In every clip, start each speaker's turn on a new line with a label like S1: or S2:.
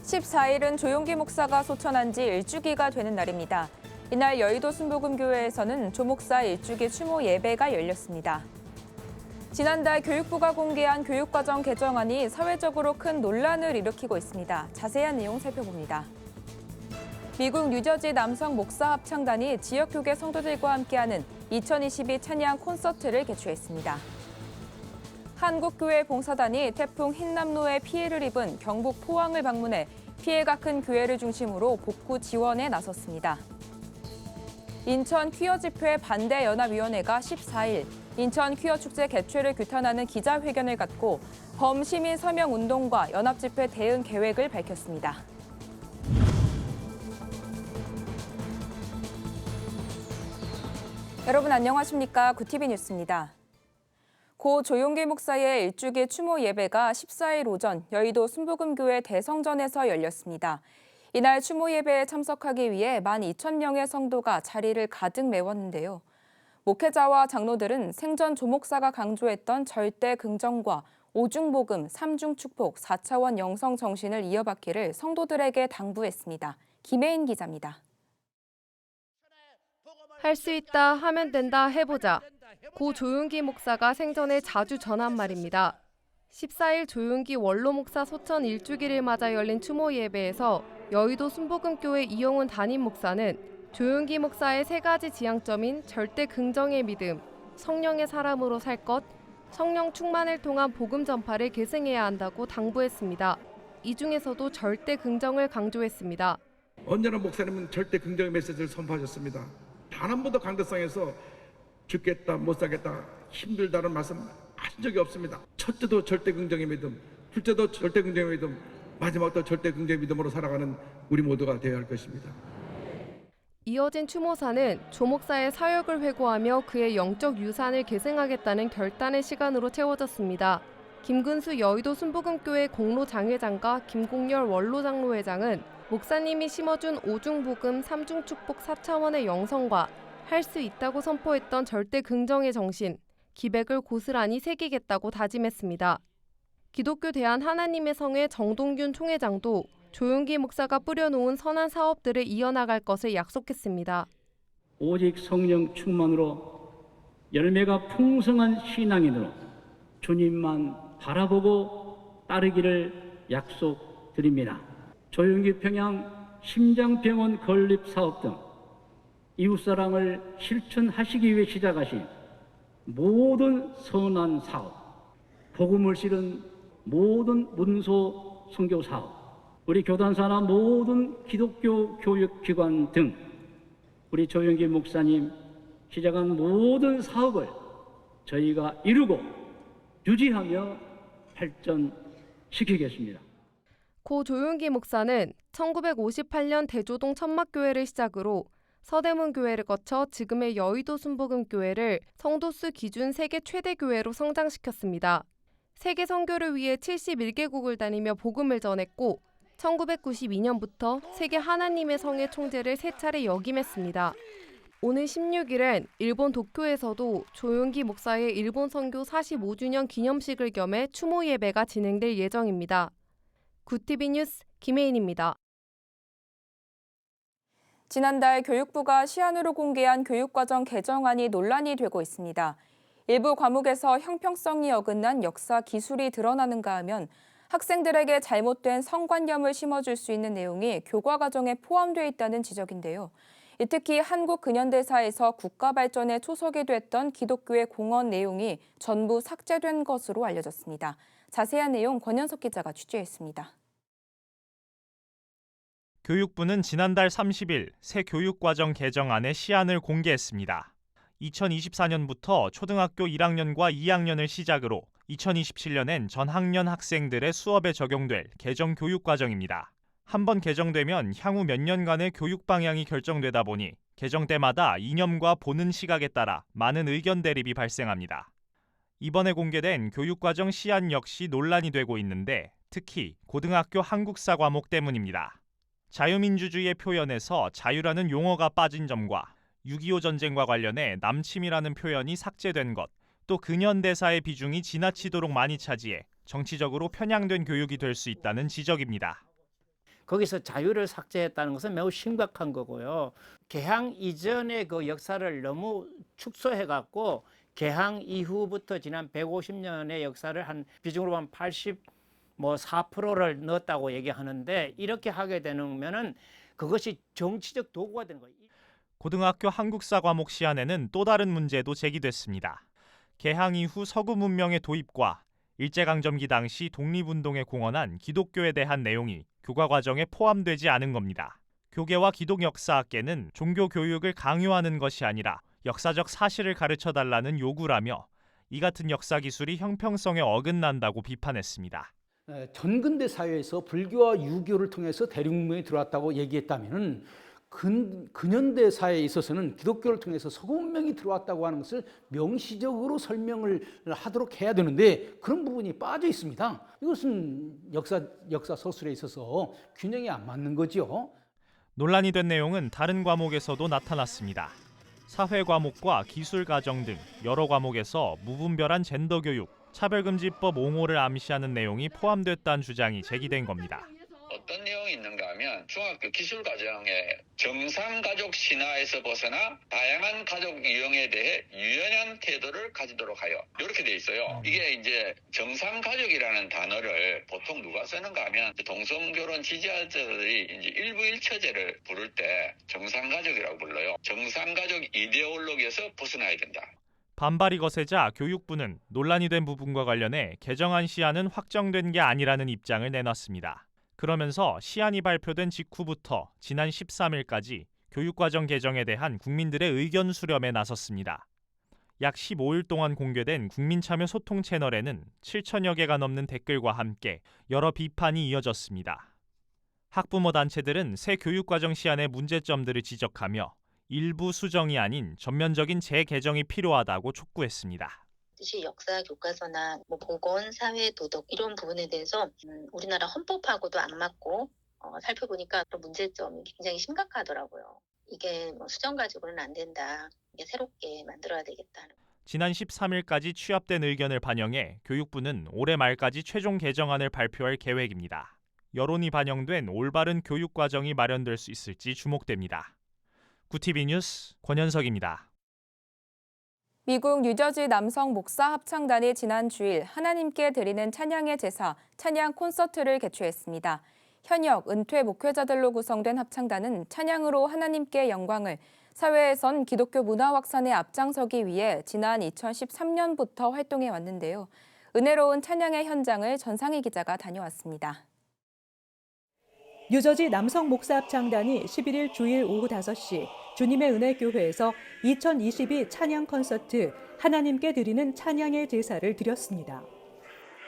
S1: 14일은 조용기 목사가 소천한 지 일주기가 되는 날입니다. 이날 여의도 순복음교회에서는 조 목사 일주기 추모 예배가 열렸습니다. 지난달 교육부가 공개한 교육과정 개정안이 사회적으로 큰 논란을 일으키고 있습니다. 자세한 내용 살펴봅니다. 미국 뉴저지 남성 목사 합창단이 지역교계 성도들과 함께하는 2022 찬양 콘서트를 개최했습니다. 한국교회 봉사단이 태풍 흰남노에 피해를 입은 경북 포항을 방문해 피해가 큰 교회를 중심으로 복구 지원에 나섰습니다. 인천 퀴어 집회 반대 연합위원회가 14일 인천 퀴어 축제 개최를 규탄하는 기자회견을 갖고 범시민 서명 운동과 연합 집회 대응 계획을 밝혔습니다. 여러분 안녕하십니까? 구티비 뉴스입니다. 고 조용기 목사의 일주기 추모 예배가 14일 오전 여의도 순복음교회 대성전에서 열렸습니다. 이날 추모 예배에 참석하기 위해 12,000명의 성도가 자리를 가득 메웠는데요. 목회자와 장로들은 생전 조 목사가 강조했던 절대 긍정과 오중복음, 삼중축복, 4차원 영성 정신을 이어받기를 성도들에게 당부했습니다. 김혜인 기자입니다.
S2: 할 수 있다, 하면 된다, 해보자. 고 조용기 목사가 생전에 자주 전한 말입니다. 14일 조용기 원로 목사 소천 일주기를 맞아 열린 추모 예배에서 여의도 순복음교회 이용훈 담임 목사는 조용기 목사의 세 가지 지향점인 절대 긍정의 믿음, 성령의 사람으로 살 것, 성령 충만을 통한 복음 전파를 계승해야 한다고 당부했습니다. 이 중에서도 절대 긍정을 강조했습니다.
S3: 언제나 목사님은 절대 긍정의 메시지를 선포하셨습니다. 단 한 번도 강대상에서 죽겠다, 못 살겠다, 힘들다는 말씀 하신 적이 없습니다. 첫째도 절대 긍정의 믿음, 둘째도 절대 긍정의 믿음, 마지막도 절대 긍정의 믿음으로 살아가는 우리 모두가 되어야 할 것입니다.
S2: 이어진 추모사는 조 목사의 사역을 회고하며 그의 영적 유산을 계승하겠다는 결단의 시간으로 채워졌습니다. 김근수 여의도 순복음교회 공로장회장과 김공열 원로장로회장은 목사님이 심어준 오중복음, 삼중축복, 4차원의 영성과 할 수 있다고 선포했던 절대 긍정의 정신, 기백을 고스란히 새기겠다고 다짐했습니다. 기독교 대한 하나님의 성회 정동균 총회장도 조용기 목사가 뿌려놓은 선한 사업들을 이어나갈 것을 약속했습니다.
S4: 오직 성령 충만으로 열매가 풍성한 신앙인으로 주님만 바라보고 따르기를 약속드립니다. 조용기 평양 심장병원 건립 사업 등 이웃사랑을 실천하시기 위해 시작하신 모든 선한 사업, 복음을 실은 모든 문서 선교 사업, 우리 교단사나 모든 기독교 교육기관 등 우리 조용기 목사님 시작한 모든 사업을 저희가 이루고 유지하며 발전시키겠습니다.
S2: 고 조용기 목사는 1958년 대조동 천막교회를 시작으로 서대문교회를 거쳐 지금의 여의도 순복음교회를 성도수 기준 세계 최대 교회로 성장시켰습니다. 세계 선교를 위해 71개국을 다니며 복음을 전했고 1992년부터 세계 하나님의 성의 총재를 3차례 역임했습니다. 오늘 16일엔 일본 도쿄에서도 조용기 목사의 일본 선교 45주년 기념식을 겸해 추모 예배가 진행될 예정입니다. 구티비 뉴스 김혜인입니다.
S1: 지난달 교육부가 시안으로 공개한 교육과정 개정안이 논란이 되고 있습니다. 일부 과목에서 형평성이 어긋난 역사 기술이 드러나는가 하면 학생들에게 잘못된 성관념을 심어줄 수 있는 내용이 교과 과정에 포함되어 있다는 지적인데요. 특히 한국 근현대사에서 국가 발전에 초석이 됐던 기독교의 공헌 내용이 전부 삭제된 것으로 알려졌습니다. 자세한 내용 권현석 기자가 취재했습니다.
S5: 교육부는 지난달 30일 새 교육과정 개정안의 시안을 공개했습니다. 2024년부터 초등학교 1학년과 2학년을 시작으로 2027년엔 전 학년 학생들의 수업에 적용될 개정 교육과정입니다. 한번 개정되면 향후 몇 년간의 교육 방향이 결정되다 보니 개정 때마다 이념과 보는 시각에 따라 많은 의견 대립이 발생합니다. 이번에 공개된 교육과정 시안 역시 논란이 되고 있는데 특히 고등학교 한국사 과목 때문입니다. 자유민주주의의 표현에서 자유라는 용어가 빠진 점과 6.25 전쟁과 관련해 남침이라는 표현이 삭제된 것, 또 근현대사의 비중이 지나치도록 많이 차지해 정치적으로 편향된 교육이 될 수 있다는 지적입니다.
S6: 거기서 자유를 삭제했다는 것은 매우 심각한 거고요. 개항 이전의 그 역사를 너무 축소해 갖고 개항 이후부터 지난 150년의 역사를 한 비중으로 보면 4%를 넣었다고 얘기하는데, 이렇게 하게 되면은 그것이 정치적 도구가 되는 거예요.
S5: 고등학교 한국사 과목 시안에는 또 다른 문제도 제기됐습니다. 개항 이후 서구 문명의 도입과 일제강점기 당시 독립운동에 공헌한 기독교에 대한 내용이 교과 과정에 포함되지 않은 겁니다. 교계와 기독역사학계는 종교 교육을 강요하는 것이 아니라 역사적 사실을 가르쳐달라는 요구라며 이 같은 역사 기술이 형평성에 어긋난다고 비판했습니다.
S7: 전근대 사회에서 불교와 유교를 통해서 대륙문명이 들어왔다고 얘기했다면은 근현대 사회에 있어서는 기독교를 통해서 서구 문명이 들어왔다고 하는 것을 명시적으로 설명을 하도록 해야 되는데 그런 부분이 빠져 있습니다. 이것은 역사 서술에 있어서 균형이 안 맞는 거죠.
S5: 논란이 된 내용은 다른 과목에서도 나타났습니다. 사회 과목과 기술 과정 등 여러 과목에서 무분별한 젠더 교육, 차별금지법 옹호를 암시하는 내용이 포함됐다는 주장이 제기된 겁니다.
S8: 어떤 내용이 있는가 하면 중학교 기술과정에 정상가족 신화에서 벗어나 다양한 가족 유형에 대해 유연한 태도를 가지도록 하여, 이렇게 돼 있어요. 이게 이제 정상가족이라는 단어를 보통 누가 쓰는가 하면 동성결혼 지지자들이 이제 일부일처제를 부를 때 정상가족이라고 불러요. 정상가족 이데올로기에서 벗어나야 된다.
S5: 반발이 거세자 교육부는 논란이 된 부분과 관련해 개정안 시안은 확정된 게 아니라는 입장을 내놨습니다. 그러면서 시안이 발표된 직후부터 지난 13일까지 교육과정 개정에 대한 국민들의 의견 수렴에 나섰습니다. 약 15일 동안 공개된 국민참여 소통 채널에는 7천여 개가 넘는 댓글과 함께 여러 비판이 이어졌습니다. 학부모 단체들은 새 교육과정 시안의 문제점들을 지적하며 일부 수정이 아닌 전면적인 재개정이 필요하다고 촉구했습니다.
S9: 뜻이 역사 교과서나 보건, 사회, 도덕 이런 부분에 대해서 우리나라 헌법하고도 안 맞고 살펴보니까 또 문제점이 굉장히 심각하더라고요. 이게 수정 가지고는 안 된다. 이게 새롭게 만들어야 되겠다.
S5: 지난 13일까지 취합된 의견을 반영해 교육부는 올해 말까지 최종 개정안을 발표할 계획입니다. 여론이 반영된 올바른 교육 과정이 마련될 수 있을지 주목됩니다. 구티비 뉴스 권현석입니다.
S1: 미국 뉴저지 남성 목사 합창단이 지난 주일 하나님께 드리는 찬양의 제사, 찬양 콘서트를 개최했습니다. 현역, 은퇴 목회자들로 구성된 합창단은 찬양으로 하나님께 영광을, 사회에선 기독교 문화 확산에 앞장서기 위해 지난 2013년부터 활동해 왔는데요. 은혜로운 찬양의 현장을 전상희 기자가 다녀왔습니다.
S10: 뉴저지 남성 목사 합창단이 11일 주일 오후 5시 주님의 은혜 교회에서 2022 찬양 콘서트 하나님께 드리는 찬양의 제사를 드렸습니다.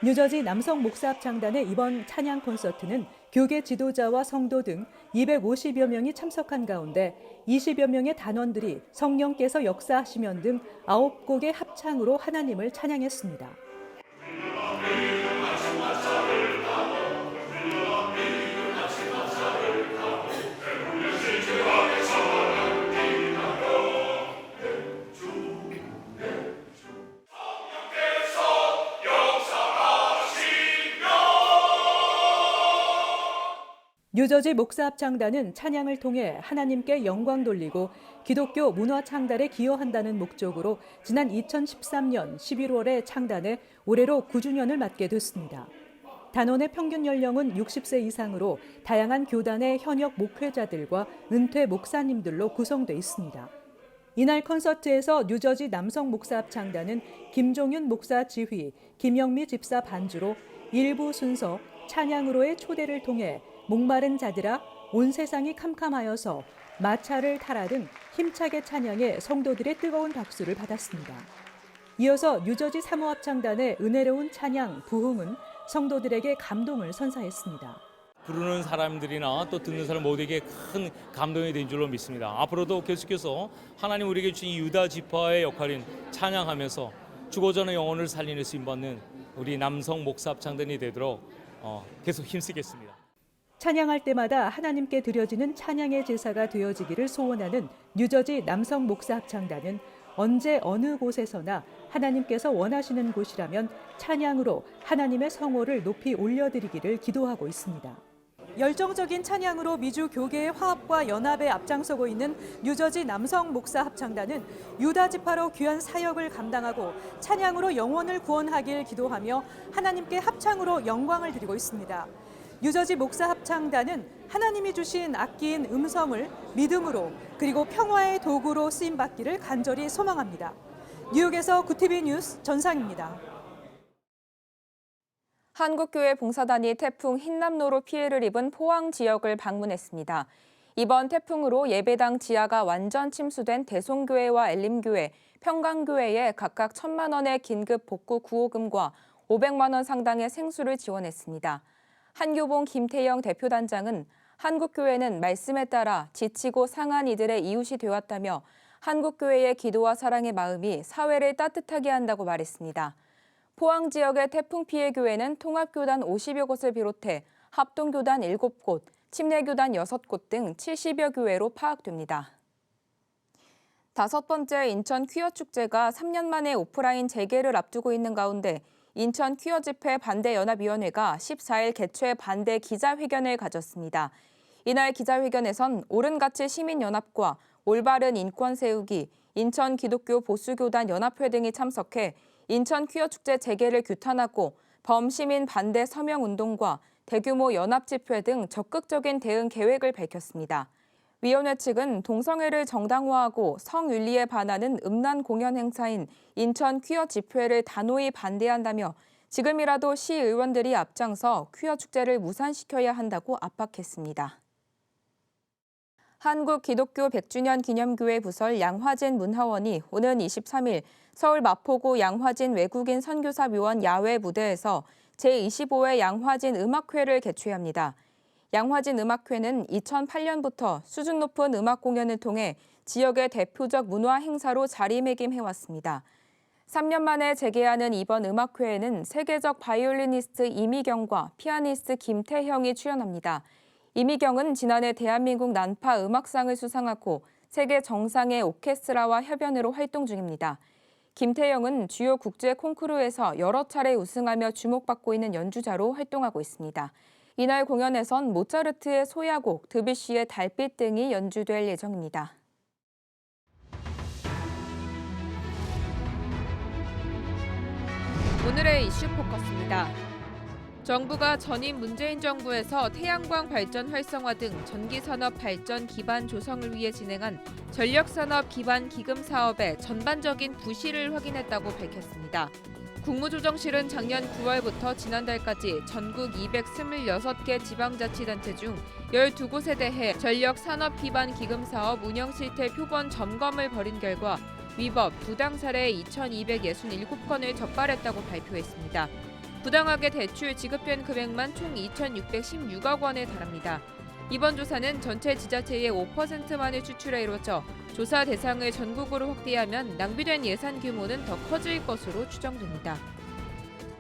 S10: 뉴저지 남성 목사 합창단의 이번 찬양 콘서트는 교계 지도자와 성도 등 250여 명이 참석한 가운데 20여 명의 단원들이 성령께서 역사하시면 등 9곡의 합창으로 하나님을 찬양했습니다. 뉴저지 목사 합창단은 찬양을 통해 하나님께 영광 돌리고 기독교 문화 창달에 기여한다는 목적으로 지난 2013년 11월에 창단해 올해로 9주년을 맞게 됐습니다. 단원의 평균 연령은 60세 이상으로 다양한 교단의 현역 목회자들과 은퇴 목사님들로 구성돼 있습니다. 이날 콘서트에서 뉴저지 남성 목사 합창단은 김종윤 목사 지휘, 김영미 집사 반주로 일부 순서 찬양으로의 초대를 통해 목마른 자들아 온 세상이 캄캄하여서 마차를 타라 등 힘차게 찬양해 성도들의 뜨거운 박수를 받았습니다. 이어서 뉴저지 사모 합창단의 은혜로운 찬양 부흥은 성도들에게 감동을 선사했습니다.
S11: 부르는 사람들이나 또 듣는 사람 모두에게 큰 감동이 된 줄로 믿습니다. 앞으로도 계속해서 하나님 우리에게 주신 유다 지파의 역할인 찬양하면서 죽어져 있는 영혼을 살리는 쓰임받는 우리 남성 목사 합창단이 되도록 계속 힘쓰겠습니다.
S10: 찬양할 때마다 하나님께 드려지는 찬양의 제사가 되어지기를 소원하는 뉴저지 남성 목사 합창단은 언제 어느 곳에서나 하나님께서 원하시는 곳이라면 찬양으로 하나님의 성호를 높이 올려드리기를 기도하고 있습니다. 열정적인 찬양으로 미주 교계의 화합과 연합에 앞장서고 있는 뉴저지 남성 목사 합창단은 유다 지파로 귀한 사역을 감당하고 찬양으로 영혼을 구원하길 기도하며 하나님께 합창으로 영광을 드리고 있습니다. 뉴저지 목사 합창단은 하나님이 주신 악기인 음성을 믿음으로 그리고 평화의 도구로 쓰임받기를 간절히 소망합니다. 뉴욕에서 구티비 뉴스 전상입니다.
S1: 한국교회 봉사단이 태풍 흰남노로 피해를 입은 포항 지역을 방문했습니다. 이번 태풍으로 예배당 지하가 완전 침수된 대송교회와 엘림교회, 평강교회에 각각 1,000만 원의 긴급 복구 구호금과 500만 원 상당의 생수를 지원했습니다. 한교봉 김태영 대표단장은 한국교회는 말씀에 따라 지치고 상한 이들의 이웃이 되었다며 한국교회의 기도와 사랑의 마음이 사회를 따뜻하게 한다고 말했습니다. 포항 지역의 태풍 피해 교회는 통합교단 50여 곳을 비롯해 합동교단 7곳, 침례교단 6곳 등 70여 교회로 파악됩니다. 5번째 인천 퀴어축제가 3년 만에 오프라인 재개를 앞두고 있는 가운데 인천 퀴어집회 반대연합위원회가 14일 개최 반대 기자회견을 가졌습니다. 이날 기자회견에선 옳은가치 시민연합과 올바른 인권 세우기, 인천 기독교 보수교단 연합회 등이 참석해 인천 퀴어축제 재개를 규탄하고 범시민 반대 서명운동과 대규모 연합집회 등 적극적인 대응 계획을 밝혔습니다. 위원회 측은 동성애를 정당화하고 성윤리에 반하는 음란 공연 행사인 인천 퀴어 집회를 단호히 반대한다며 지금이라도 시의원들이 앞장서 퀴어 축제를 무산시켜야 한다고 압박했습니다. 한국 기독교 100주년 기념교회 부설 양화진 문화원이 오는 23일 서울 마포구 양화진 외국인 선교사 묘원 야외 무대에서 제25회 양화진 음악회를 개최합니다. 양화진 음악회는 2008년부터 수준 높은 음악 공연을 통해 지역의 대표적 문화 행사로 자리매김해왔습니다. 3년 만에 재개하는 이번 음악회에는 세계적 바이올리니스트 이미경과 피아니스트 김태형이 출연합니다. 이미경은 지난해 대한민국 난파 음악상을 수상하고 세계 정상의 오케스트라와 협연으로 활동 중입니다. 김태형은 주요 국제 콩쿠르에서 여러 차례 우승하며 주목받고 있는 연주자로 활동하고 있습니다. 이날 공연에선 모차르트의 소야곡, 드뷔시의 달빛 등이 연주될 예정입니다.
S2: 오늘의 이슈 포커스입니다. 정부가 전임 문재인 정부에서 태양광 발전 활성화 등 전기산업 발전 기반 조성을 위해 진행한 전력산업 기반 기금 사업의 전반적인 부실을 확인했다고 밝혔습니다. 국무조정실은 작년 9월부터 지난달까지 전국 226개 지방자치단체 중 12곳에 대해 전력산업 기반 기금 사업 운영 실태 표본 점검을 벌인 결과 위법, 부당 사례 2,267건을 적발했다고 발표했습니다. 부당하게 대출 지급된 금액만 총 2,616억 원에 달합니다. 이번 조사는 전체 지자체의 5%만을 추출해 이루어져 조사 대상을 전국으로 확대하면 낭비된 예산 규모는 더 커질 것으로 추정됩니다.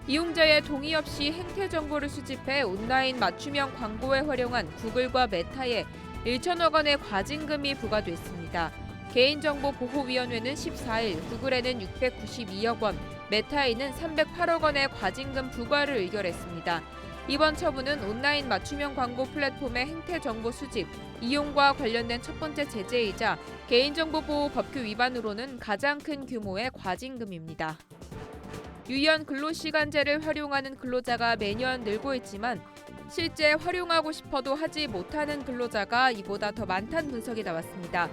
S2: 이용자의 동의 없이 행태 정보를 수집해 온라인 맞춤형 광고에 활용한 구글과 메타에 1천억 원의 과징금이 부과됐습니다. 개인정보보호위원회는 14일 구글에는 692억 원, 메타에는 308억 원의 과징금 부과를 의결했습니다. 이번 처분은 온라인 맞춤형 광고 플랫폼의 행태 정보 수집, 이용과 관련된 첫 번째 제재이자 개인정보보호법규 위반으로는 가장 큰 규모의 과징금입니다. 유연 근로시간제를 활용하는 근로자가 매년 늘고 있지만 실제 활용하고 싶어도 하지 못하는 근로자가 이보다 더 많다는 분석이 나왔습니다.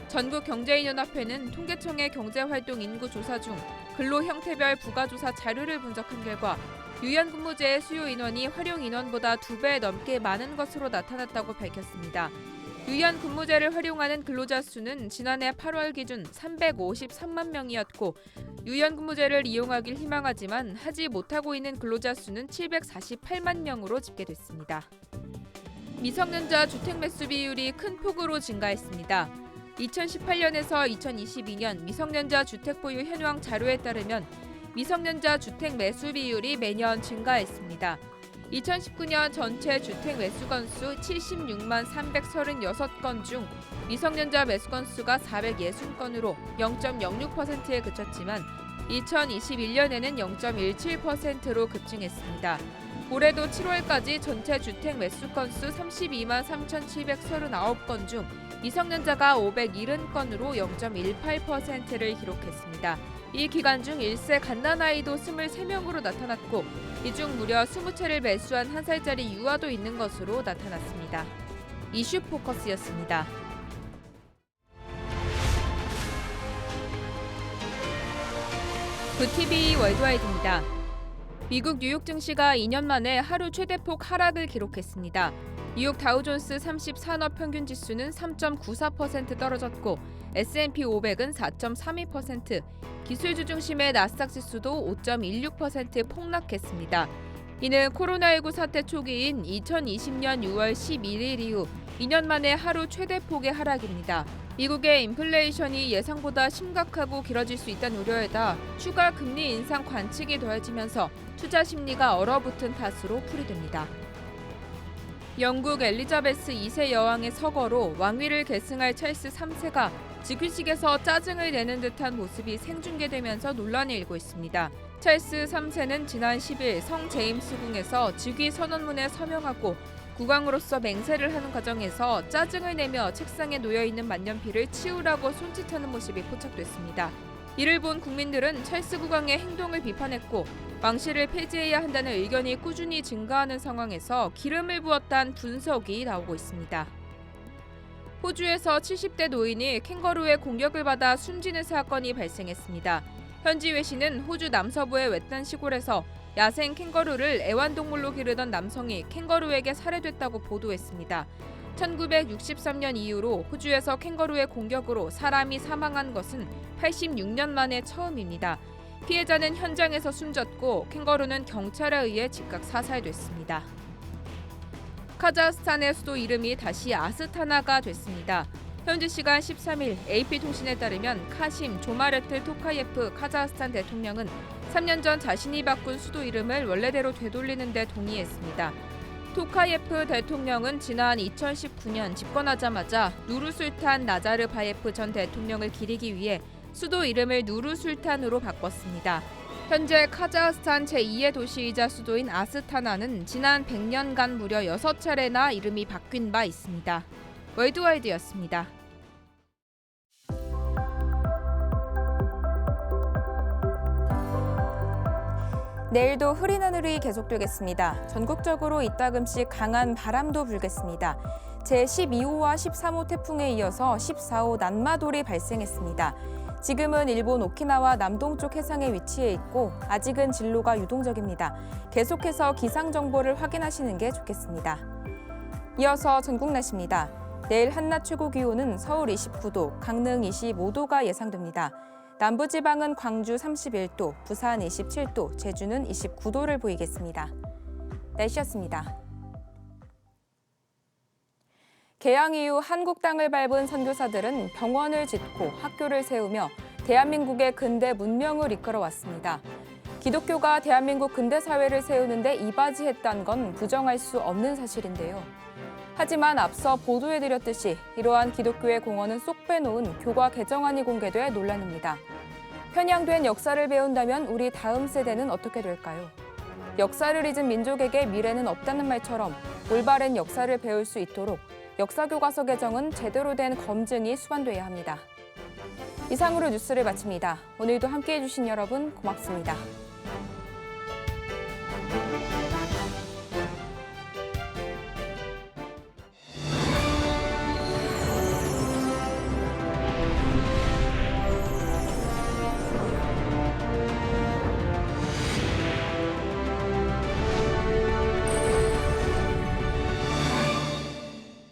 S2: 전국경제인연합회는 통계청의 경제활동 인구 조사 중 근로 형태별 부가조사 자료를 분석한 결과 유연근무제의 수요 인원이 활용 인원보다 2배 넘게 많은 것으로 나타났다고 밝혔습니다. 유연근무제를 활용하는 근로자 수는 지난해 8월 기준 353만 명이었고 유연근무제를 이용하길 희망하지만 하지 못하고 있는 근로자 수는 748만 명으로 집계됐습니다. 미성년자 주택 매수 비율이 큰 폭으로 증가했습니다. 2018년에서 2022년 미성년자 주택 보유 현황 자료에 따르면 미성년자 주택 매수 비율이 매년 증가했습니다. 2019년 전체 주택 매수 건수 76만 336건 중 미성년자 매수 건수가 460건으로 0.06%에 그쳤지만 2021년에는 0.17%로 급증했습니다.
S1: 올해도 7월까지 전체 주택 매수 건수 32만 3,739건 중 미성년자가 570건으로 0.18%를 기록했습니다. 이 기간 중 1세 갓난아이도 23명으로 나타났고 이 중 무려 20채를 매수한 1살짜리 유아도 있는 것으로 나타났습니다. 이슈 포커스였습니다. VTV 월드와이드입니다. 미국 뉴욕 증시가 2년 만에 하루 최대폭 하락을 기록했습니다. 뉴욕 다우존스 30 산업평균지수는 3.94% 떨어졌고 S&P 500은 4.32%, 기술주 중심의 나스닥 지수도 5.16% 폭락했습니다. 이는 코로나19 사태 초기인 2020년 6월 11일 이후 2년 만에 하루 최대폭의 하락입니다. 미국의 인플레이션이 예상보다 심각하고 길어질 수 있다는 우려에다 추가 금리 인상 관측이 더해지면서 투자 심리가 얼어붙은 탓으로 풀이됩니다. 영국 엘리자베스 2세 여왕의 서거로 왕위를 계승할 찰스 3세가 즉위식에서 짜증을 내는 듯한 모습이 생중계되면서 논란이 일고 있습니다. 찰스 3세는 지난 10일 성 제임스 궁에서 즉위 선언문에 서명하고 국왕으로서 맹세를 하는 과정에서 짜증을 내며 책상에 놓여있는 만년필을 치우라고 손짓하는 모습이 포착됐습니다. 이를 본 국민들은 찰스 국왕의 행동을 비판했고 왕실을 폐지해야 한다는 의견이 꾸준히 증가하는 상황에서 기름을 부었다는 분석이 나오고 있습니다. 호주에서 70대 노인이 캥거루의 공격을 받아 숨지는 사건이 발생했습니다. 현지 외신은 호주 남서부의 외딴 시골에서 야생 캥거루를 애완동물로 기르던 남성이 캥거루에게 살해됐다고 보도했습니다. 1963년 이후로 호주에서 캥거루의 공격으로 사람이 사망한 것은 86년 만에 처음입니다. 피해자는 현장에서 숨졌고 캥거루는 경찰에 의해 즉각 사살됐습니다. 카자흐스탄의 수도 이름이 다시 아스타나가 됐습니다. 현지 시간 13일 AP통신에 따르면 카심 조마레트 토카예프 카자흐스탄 대통령은 3년 전 자신이 바꾼 수도 이름을 원래대로 되돌리는 데 동의했습니다. 토카예프 대통령은 지난 2019년 집권하자마자 누르술탄 나자르바예프 전 대통령을 기리기 위해 수도 이름을 누르술탄으로 바꿨습니다. 현재 카자흐스탄 제2의 도시이자 수도인 아스타나는 지난 100년간 무려 6차례나 이름이 바뀐 바 있습니다. 월드와이드였습니다. 내일도 흐린 하늘이 계속되겠습니다. 전국적으로 이따금씩 강한 바람도 불겠습니다. 제12호와 13호 태풍에 이어서 14호 난마돌이 발생했습니다. 지금은 일본 오키나와 남동쪽 해상에 위치해 있고 아직은 진로가 유동적입니다. 계속해서 기상 정보를 확인하시는 게 좋겠습니다. 이어서 전국 날씨입니다. 내일 한낮 최고 기온은 서울 29도, 강릉 25도가 예상됩니다. 남부지방은 광주 31도, 부산 27도, 제주는 29도를 보이겠습니다. 날씨였습니다. 개항 이후 한국 땅을 밟은 선교사들은 병원을 짓고 학교를 세우며 대한민국의 근대 문명을 이끌어왔습니다. 기독교가 대한민국 근대 사회를 세우는 데 이바지했다는 건 부정할 수 없는 사실인데요. 하지만 앞서 보도해드렸듯이 이러한 기독교의 공헌은 쏙 빼놓은 교과 개정안이 공개돼 논란입니다. 편향된 역사를 배운다면 우리 다음 세대는 어떻게 될까요? 역사를 잊은 민족에게 미래는 없다는 말처럼 올바른 역사를 배울 수 있도록 역사교과서 개정은 제대로 된 검증이 수반돼야 합니다. 이상으로 뉴스를 마칩니다. 오늘도 함께해 주신 여러분 고맙습니다.